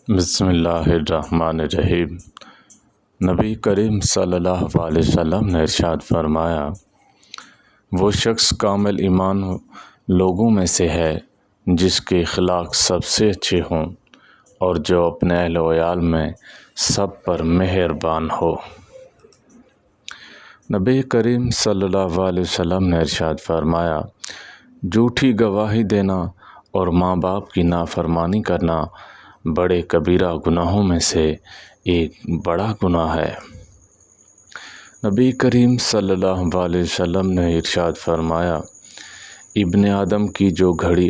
بسم اللہ الرحمن الرحیم۔ نبی کریم صلی اللہ علیہ وسلم نے ارشاد فرمایا، وہ شخص کامل ایمان لوگوں میں سے ہے جس کے اخلاق سب سے اچھے ہوں اور جو اپنے اہل و عیال میں سب پر مہربان ہو۔ نبی کریم صلی اللہ علیہ وسلم نے ارشاد فرمایا، جھوٹی گواہی دینا اور ماں باپ کی نافرمانی کرنا بڑے کبیرہ گناہوں میں سے ایک بڑا گناہ ہے۔ نبی کریم صلی اللہ علیہ وسلم نے ارشاد فرمایا، ابن آدم کی جو گھڑی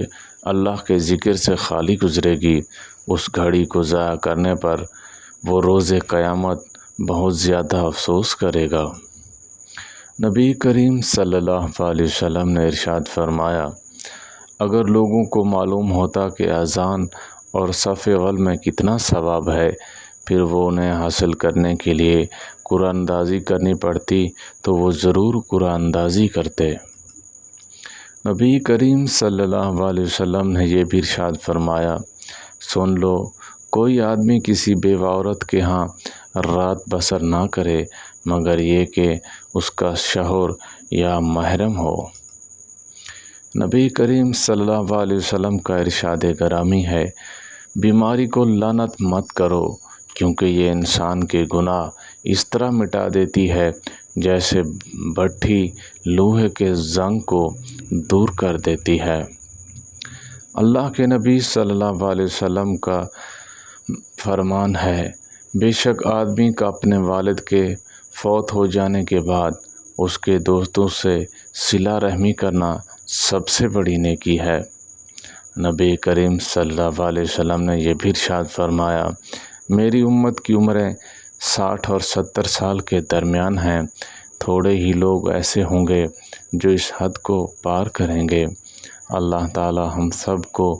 اللہ کے ذکر سے خالی گزرے گی، اس گھڑی کو ضائع کرنے پر وہ روز قیامت بہت زیادہ افسوس کرے گا۔ نبی کریم صلی اللہ علیہ وسلم نے ارشاد فرمایا، اگر لوگوں کو معلوم ہوتا کہ اذان اور صف اول میں کتنا ثواب ہے، پھر وہ انہیں حاصل کرنے کے لیے قرآن اندازی کرنی پڑتی تو وہ ضرور قرآن اندازی کرتے۔ نبی کریم صلی اللہ علیہ وسلم نے یہ بھی ارشاد فرمایا، سن لو، کوئی آدمی کسی بیوہ عورت کے ہاں رات بسر نہ کرے مگر یہ کہ اس کا شوہر یا محرم ہو۔ نبی کریم صلی اللہ علیہ وسلم کا ارشاد گرامی ہے، بیماری کو لعنت مت کرو کیونکہ یہ انسان کے گناہ اس طرح مٹا دیتی ہے جیسے بھٹی لوہے کے زنگ کو دور کر دیتی ہے۔ اللہ کے نبی صلی اللہ علیہ وسلم کا فرمان ہے، بے شک آدمی کا اپنے والد کے فوت ہو جانے کے بعد اس کے دوستوں سے صلہ رحمی کرنا سب سے بڑی نیکی ہے۔ نبی کریم صلی اللہ علیہ وسلم نے یہ بھی ارشاد فرمایا، میری امت کی عمریں 60 اور 70 سال کے درمیان ہیں، تھوڑے ہی لوگ ایسے ہوں گے جو اس حد کو پار کریں گے۔ اللہ تعالی ہم سب کو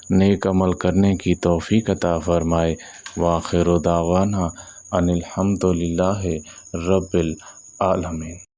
نیک عمل کرنے کی توفیق عطا فرمائے۔ وآخر دعوانا ان الحمد للہ رب العالمین۔